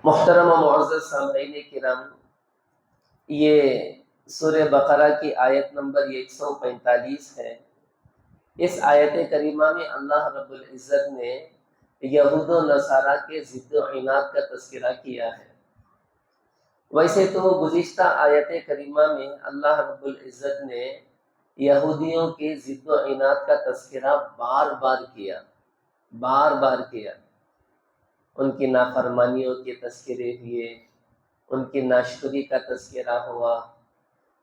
محترم و معزز سامعین کرام، یہ سورہ بقرہ کی آیت نمبر 145 ہے۔ اس آیت کریمہ میں اللہ رب العزت نے یہود و نصارہ کے ضد و عناد کا تذکرہ کیا ہے۔ ویسے تو گزشتہ آیت کریمہ میں اللہ رب العزت نے یہودیوں کے ضد و عناد کا تذکرہ بار بار کیا۔ ان کی نافرمانیوں کے تذکرے ہوئے، ان کی ناشکری کا تذکرہ ہوا،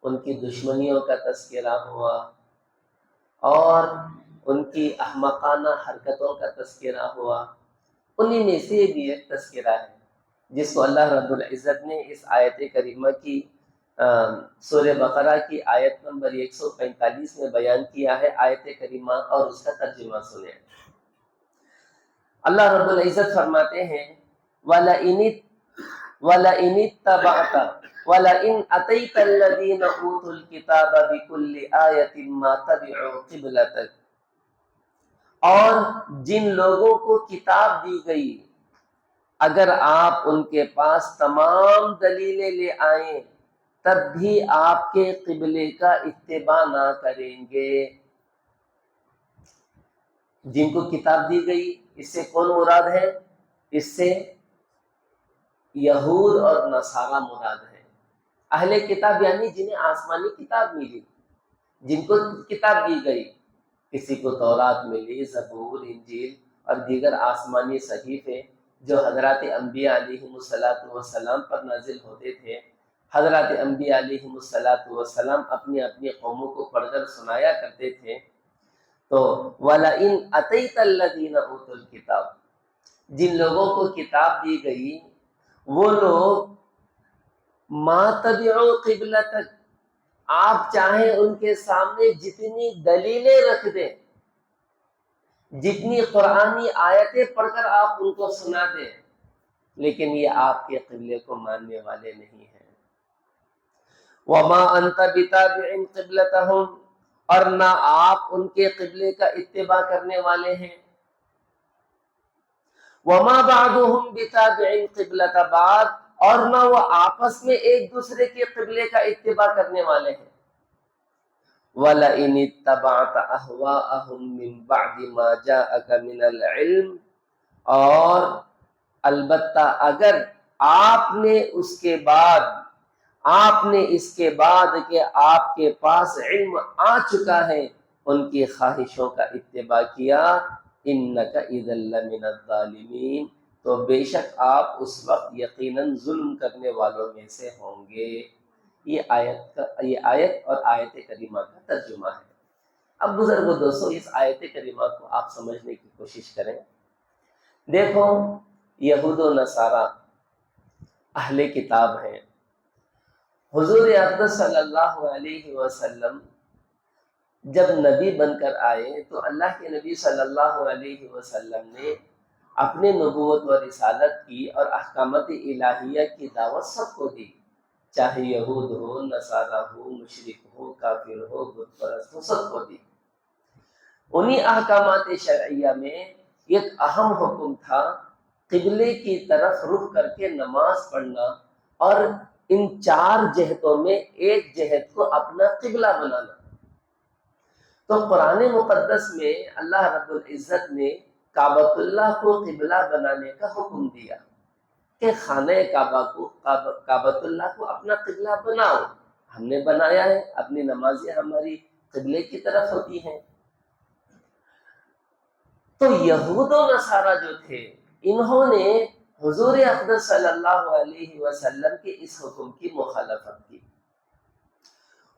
ان کی دشمنیوں کا تذکرہ ہوا، اور ان کی احمقانہ حرکتوں کا تذکرہ ہوا۔ انہی میں سے بھی ایک تذکرہ ہے جس کو اللہ رب العزت نے اس آیت کریمہ کی سورہ بقرہ کی آیت نمبر 145 میں بیان کیا ہے۔ آیت کریمہ اور اس کا ترجمہ سنیں۔ اللہ رب العزت فرماتے ہیں وَلَئِنِ اتَّبَعْتَ وَلَئِنْ أَتَيْتَ الَّذِينَ أُوتُوا الْكِتَابَ بِكُلِّ آيَةٍ مَا تَبِعُوا قِبْلَتَكَ، اور جن لوگوں کو کتاب دی گئی اگر آپ ان کے پاس تمام دلیلیں لے آئیں تب بھی آپ کے قبلے کا اتباع نہ کریں گے۔ جن کو کتاب دی گئی، اس سے کون مراد ہے؟ اس سے یہود اور نصارہ مراد ہے۔ اہل کتاب یعنی جنہیں آسمانی کتاب ملی، جن کو کتاب دی گئی، کسی کو تورات ملی، زبور، انجیل اور دیگر آسمانی صحیفے جو حضرات انبیاء علیہم السلام پر نازل ہوتے تھے۔ حضرات انبیاء علیہم السلام اپنی اپنی قوموں کو پڑھ کر سنایا کرتے تھے۔ تو وَلَئِنْ أَتَيْتَ الَّذِينَ أُوتُوا الْكِتَابَ، جن لوگوں کو کتاب دی گئی وہ لوگ مَا تَبِعُوا قِبْلَتَكَ، آپ چاہیں ان کے سامنے جتنی دلیلیں رکھ دیں، جتنی قرآنی آیتیں پڑھ کر آپ ان کو سنا دیں، لیکن یہ آپ کے قبلے کو ماننے والے نہیں ہیں۔ وَمَا أَنْتَ بِتَابِعٍ قِبْلَتَهُمْ، اور نہ آپ ان کے قبلے کا اتباع کرنے والے ہیں۔ وَمَا بَعْضُهُمْ بِتَابِعٍ قِبْلَةَ بَعْضٍ، اور نہ وہ آپس میں ایک دوسرے کے قبلے کا اتباع کرنے والے ہیں۔ وَلَئِنِ اتَّبَعْتَ أَهْوَاءَهُمْ مِنْ بَعْدِ مَا جَاءَكَ مِنَ الْعِلْمِ، اور البتہ اگر آپ نے اس کے بعد کہ آپ کے پاس علم آ چکا ہے ان کی خواہشوں کا اتباع کیا، اِنَّكَ إِذًا لَّمِنَ الظَّالِمِينَ، تو بے شک آپ اس وقت یقیناً ظلم کرنے والوں میں سے ہوں گے۔ یہ آیت اور آیت کریمہ کا ترجمہ ہے۔ اب بزرگ دوستو، اس آیت کریمہ کو آپ سمجھنے کی کوشش کریں۔ دیکھو، یہود و نصارہ اہل کتاب ہیں۔ حضور اقدس صلی اللہ علیہ وسلم جب نبی بن کر آئے تو اللہ کے نبی صلی اللہ علیہ وسلم نے اپنے نبوت و رسالت کی اور احکامات الہیہ کی دعوت سب کو دی، چاہے یہود ہو، نصارہ ہو، مشرک ہو، کافر ہو، بت پرست ہو، سب کو دی۔ انہی احکامات شرعیہ میں ایک اہم حکم تھا قبلے کی طرف رخ کر کے نماز پڑھنا، اور ان 4 جہتوں میں ایک جہت کو اپنا قبلہ بنانا۔ تو قرآن مقدس میں اللہ رب العزت نے کعبۃ اللہ کو قبلہ بنانے کا حکم دیا کہ خانہ کعبۃ اللہ کو اپنا قبلہ بناؤ۔ ہم نے بنایا ہے، اپنی نمازیں ہماری قبلے کی طرف ہوتی ہیں۔ تو یہود و نصارہ جو تھے، انہوں نے حضور اقدس صلی اللہ علیہ وسلم کے اس حکم کی مخالفت کی۔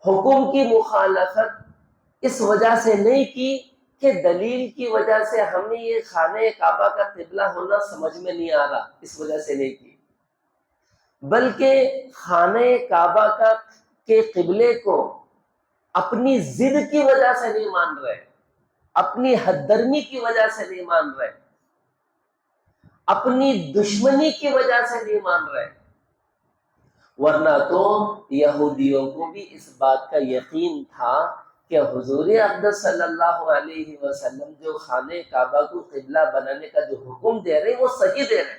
حکم کی مخالفت اس وجہ سے نہیں کی کہ دلیل کی وجہ سے ہمیں یہ خانہ کعبہ کا قبلہ ہونا سمجھ میں نہیں آ رہا، اس وجہ سے نہیں کی، بلکہ خانہ کعبہ کے قبلے کو اپنی ضد کی وجہ سے نہیں مان رہے، اپنی حد درمی کی وجہ سے نہیں مان رہے، اپنی دشمنی کی وجہ سے نہیں مان رہے۔ ورنہ تو یہودیوں کو بھی اس بات کا یقین تھا کہ حضور اقدس صلی اللہ علیہ وسلم جو خانہ کعبہ کو قبلہ بنانے کا جو حکم دے رہے وہ صحیح دے رہے،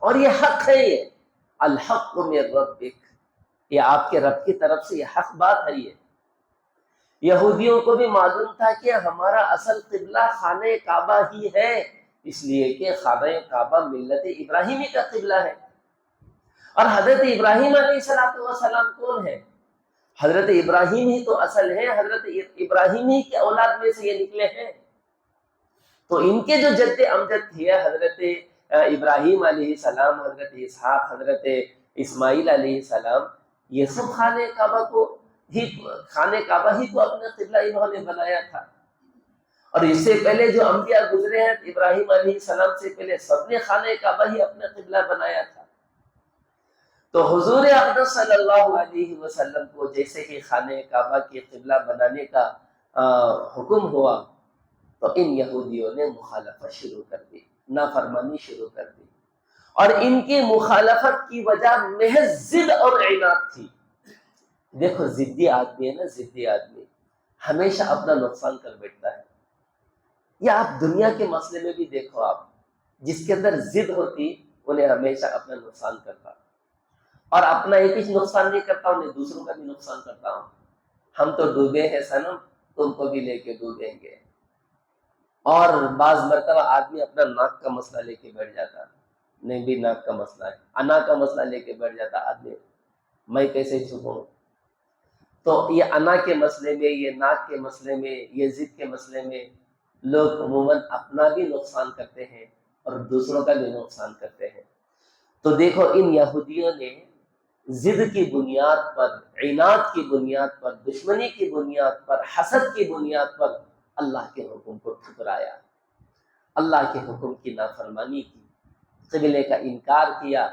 اور یہ حق ہے، یہ الحق من ربک، یہ آپ کے رب کی طرف سے یہ حق بات ہے۔ یہ یہودیوں کو بھی معلوم تھا کہ ہمارا اصل قبلہ خانہ کعبہ ہی ہے، اس لیے کہ خانہ کعبہ ملت ابراہیمی کا قبلہ ہے۔ اور حضرت ابراہیم علیہ السلام کون ہے؟ حضرت ابراہیم ہی تو اصل ہے، حضرت ابراہیم ہی کے اولاد میں سے یہ نکلے ہیں۔ تو ان کے جو جد امجد تھے حضرت ابراہیم علیہ السلام، حضرت اسحاق، حضرت اسماعیل علیہ السلام، یہ سب خانہ کعبہ کو اپنا قبلہ انہوں نے بنایا تھا۔ اور اس سے پہلے جو انبیاء گزرے ہیں ابراہیم علیہ السلام سے پہلے، سب نے خانہ کعبہ ہی اپنا قبلہ بنایا تھا۔ تو حضور اقدس صلی اللہ علیہ وسلم کو جیسے ہی خانہ کعبہ کے قبلہ بنانے کا حکم ہوا تو ان یہودیوں نے مخالفت شروع کر دی، نافرمانی شروع کر دی، اور ان کی مخالفت کی وجہ محض ضد اور عناد تھی۔ دیکھو ضدی آدمی ہے نا، ضدی آدمی ہمیشہ اپنا نقصان کر بیٹھتا ہے۔ یا آپ دنیا کے مسئلے میں بھی دیکھو، آپ جس کے اندر ضد ہوتی انہیں ہمیشہ اپنا نقصان کرتا، اور اپنا ایک ہی نقصان نہیں کرتا، انہیں دوسروں کا بھی نقصان کرتا ہوں۔ ہم تو ڈوبے ہیں صنم، تم کو بھی لے کے ڈوبیں گے۔ اور بعض مرتبہ آدمی اپنا ناک کا مسئلہ لے کے بیٹھ جاتا، نہیں بھی ناک کا مسئلہ ہے، انا کا مسئلہ لے کے بیٹھ جاتا آدمی، میں کیسے چھپوں۔ تو یہ انا کے مسئلے میں، یہ ناک کے مسئلے میں، یہ ضد کے مسئلے میں لوگ عموماً اپنا بھی نقصان کرتے ہیں اور دوسروں کا بھی نقصان کرتے ہیں۔ تو دیکھو ان یہودیوں نے ضد کی بنیاد پر، عناد کی بنیاد پر، دشمنی کی بنیاد پر، حسد کی بنیاد پر اللہ کے حکم کو ٹھکرایا، اللہ کے حکم کی نافرمانی کی، قبلے کا انکار کیا،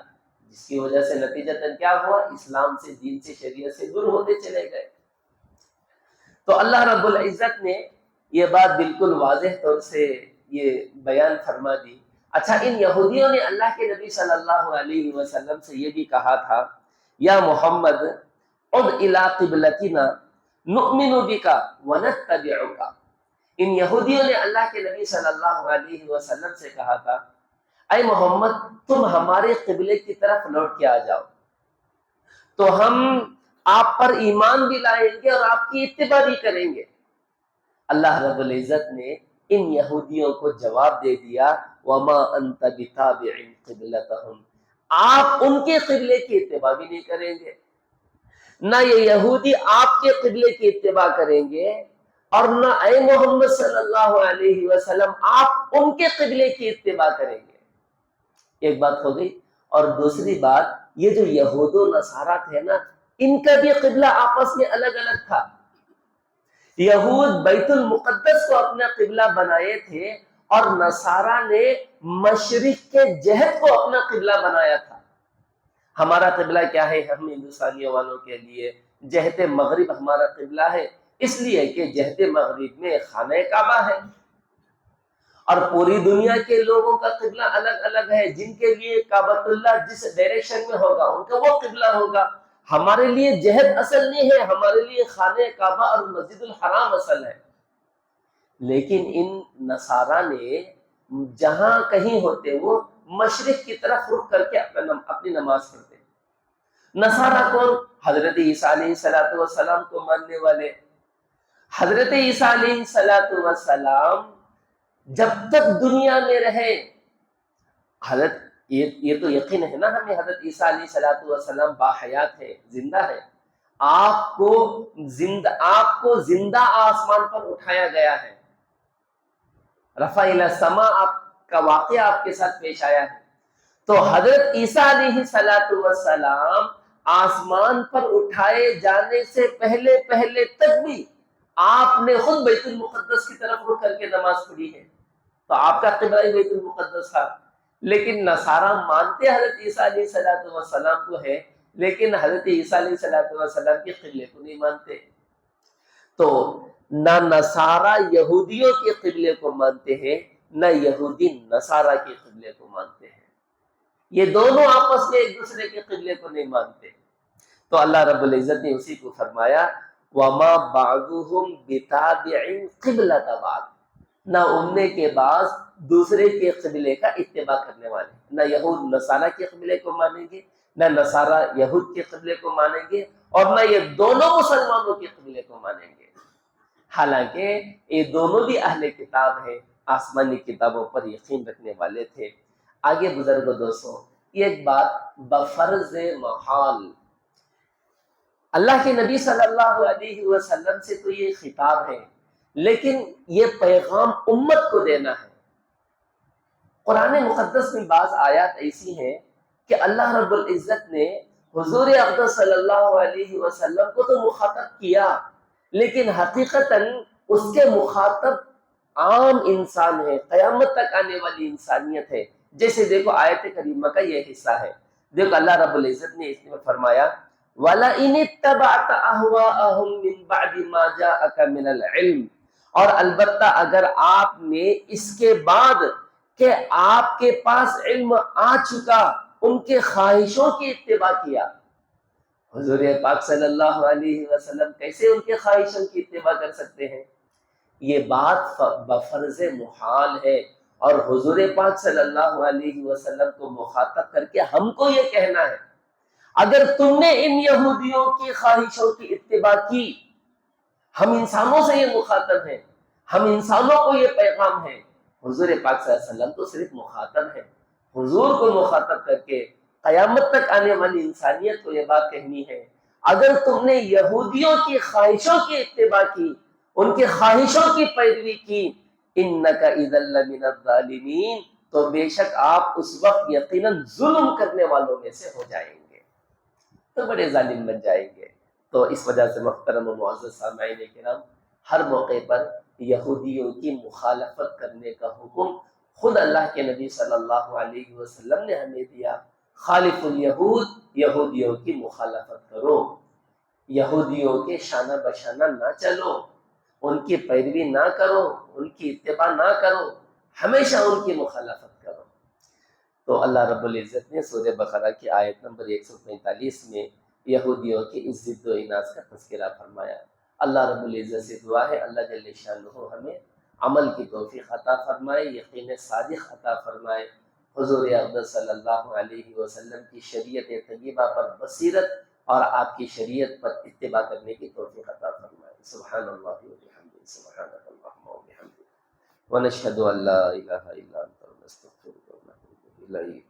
جس کی وجہ سے نتیجتاً کیا ہوا؟ اسلام سے، دین سے، شریعت سے دور ہوتے چلے گئے۔ تو اللہ رب العزت نے یہ بات بالکل واضح طور سے یہ بیان فرما دی۔ اچھا، ان یہودیوں نے اللہ کے نبی صلی اللہ علیہ وسلم سے یہ بھی کہا تھا، یا محمد عد الی قبلتنا نؤمن بک ونتبعک۔ ان یہودیوں نے اللہ کے نبی صلی اللہ علیہ وسلم سے کہا تھا، اے محمد تم ہمارے قبلے کی طرف لوٹ کے آ جاؤ تو ہم آپ پر ایمان بھی لائیں گے اور آپ کی اتباع بھی کریں گے۔ اللہ رب العزت نے ان یہودیوں کو جواب دے دیا، وما انت بتابع قبلتهم، آپ ان کے قبلے کی اتباع بھی نہیں کریں گے، نہ یہ یہودی آپ کے قبلے کی اتباع کریں گے، اور نہ اے محمد صلی اللہ علیہ وسلم آپ ان کے قبلے کی اتباع کریں گے۔ ایک بات ہو گئی۔ اور دوسری بات، یہ جو یہود و نصارہ تھے نا، ان کا بھی قبلہ آپس میں الگ الگ تھا۔ یہود بیت المقدس کو اپنا قبلہ بنائے تھے، اور نصارہ نے مشرق کے جہت کو اپنا قبلہ بنایا تھا۔ ہمارا قبلہ کیا ہے؟ ہم ہندوستانیوں والوں کے لیے جہت مغرب ہمارا قبلہ ہے، اس لیے کہ جہت مغرب میں خانہ کعبہ ہے، اور پوری دنیا کے لوگوں کا قبلہ الگ الگ ہے، جن کے لیے کعبۃ اللہ جس ڈائریکشن میں ہوگا ان کا وہ قبلہ ہوگا۔ ہمارے لیے جہت اصل نہیں ہے، ہمارے لیے خانہ کعبہ اور مسجد الحرام اصل ہے۔ لیکن ان نصارہ نے جہاں کہیں ہوتے وہ مشرق کی طرف رخ کر کے اپنی نماز پڑھتے۔ نصارہ کون؟ حضرت عیسیٰ علیہ السلام کو ماننے والے۔ حضرت عیسیٰ علیہ السلام جب تک دنیا میں رہے، حضرت یہ تو یقین ہے نا ہمیں، حضرت عیسیٰ علیہ السلام باحیات ہے، زندہ ہے۔ آپ کو زندہ آسمان پر اٹھایا گیا ہے، رفع الی السماء آپ کا واقعہ آپ کے ساتھ پیش آیا ہے۔ تو حضرت عیسیٰ علیہ السلام آسمان پر اٹھائے جانے سے پہلے تک بھی آپ نے خود بیت المقدس کی طرف رخ کر کے نماز پڑھی ہے، تو آپ کا قبلہ بیت المقدس تھا۔ لیکن نصارہ مانتے حضرت عیسیٰ علیہ السلام کو ہے، لیکن حضرت عیسیٰ علیہ السلام کے قبلے کو نہیں مانتے۔ تو نہ نصارہ یہودیوں کے قبلے کو مانتے ہیں، نہ یہودی نصارہ کے قبلے کو مانتے ہیں، یہ دونوں آپس میں ایک دوسرے کے قبلے کو نہیں مانتے۔ تو اللہ رب العزت نے اسی کو فرمایا، وَمَا بَعْضُهُمْ بِتَابِعٍ قِبْلَةَ بَعْضٍ، نہ ان میں کے بعض دوسرے کے قبلے کا اتباع کرنے والے، نہ یہود نصارہ کے قبلے کو مانیں گے، نہ نصارہ یہود کے قبلے کو مانیں گے، اور نہ یہ دونوں مسلمانوں کے قبلے کو مانیں گے، حالانکہ یہ دونوں بھی اہل کتاب ہیں، آسمانی کتابوں پر یقین رکھنے والے تھے۔ آگے بزرگوں دوستوں، یہ ایک بات بفرض محال، اللہ کے نبی صلی اللہ علیہ وسلم سے تو یہ خطاب ہے، لیکن یہ پیغام امت کو دینا ہے۔ قرآن مقدس میں بعض آیات ایسی ہیں کہ اللہ رب العزت نے حضور اقدس صلی اللہ علیہ وسلم کو تو مخاطب کیا، لیکن حقیقتاً اس کے مخاطب عام انسان ہے، قیامت تک آنے والی انسانیت ہے۔ جیسے دیکھو آیت کریمہ کا یہ حصہ ہے، دیکھو اللہ رب العزت نے اس میں فرمایا وَلَئِنِ اتَّبَعْتَ أَهْوَاءَهُمْ مِنْ بَعْدِ مَا جَاءَكَ مِنَ الْعِلْمِ، اور البتہ اگر آپ نے اس کے بعد کہ آپ کے پاس علم آ چکا ان کے خواہشوں کی اتباع کیا۔ حضور پاک صلی اللہ علیہ وسلم کیسے ان کے خواہشوں کی اتباع کر سکتے ہیں؟ یہ بات بفرض محال ہے، اور حضور پاک صلی اللہ علیہ وسلم کو مخاطب کر کے ہم کو یہ کہنا ہے اگر تم نے ان یہودیوں کی خواہشوں کی اتباع کی، ہم انسانوں سے یہ مخاطب ہیں، ہم انسانوں کو یہ پیغام ہے، حضور پاک صلی اللہ علیہ وسلم تو صرف مخاطب ہے، حضور کو مخاطب کر کے قیامت تک آنے والی انسانیت کو یہ بات کہنی ہے اگر تم نے یہودیوں کی خواہشوں کی اتباع کی، ان کے خواہشوں کی پیروی کی، انک اذا لمن الظالمین، تو بے شک آپ اس وقت یقیناً ظلم کرنے والوں میں سے ہو جائیں گے، تو بڑے ظالم بن جائیں گے۔ تو اس وجہ سے محترم و معزز سامعین کرام، ہر موقع پر یہودیوں کی مخالفت کرنے کا حکم خود اللہ کے نبی صلی اللہ علیہ وسلم نے ہمیں دیا، خالف الیہود، یہودیوں کی مخالفت کرو، یہودیوں کے شانہ بشانہ نہ چلو، ان کی پیروی نہ کرو، ان کی اتباع نہ کرو، ہمیشہ ان کی مخالفت کرو۔ تو اللہ رب العزت نے سورہ بقرہ کی آیت نمبر 145 میں یہودیوں کی اس ضد و اناث کا تذکرہ فرمایا۔ اللہ رب العزت سے دعا ہے اللہ جل شانہ ہمیں عمل کی توفیق عطا فرمائے، یقین صادق عطا فرمائے، حضور اقدس صلی اللہ علیہ وسلم کی شریعت طیبہ پر بصیرت اور آپ کی شریعت پر اتباع کرنے کی توفیق عطا فرمائے۔ سبحان اللہ و بحمدہ، سبحانک اللہم و بحمدک، ونشہد ان لا الہ الا انت نستغفرک ونتوب الیک۔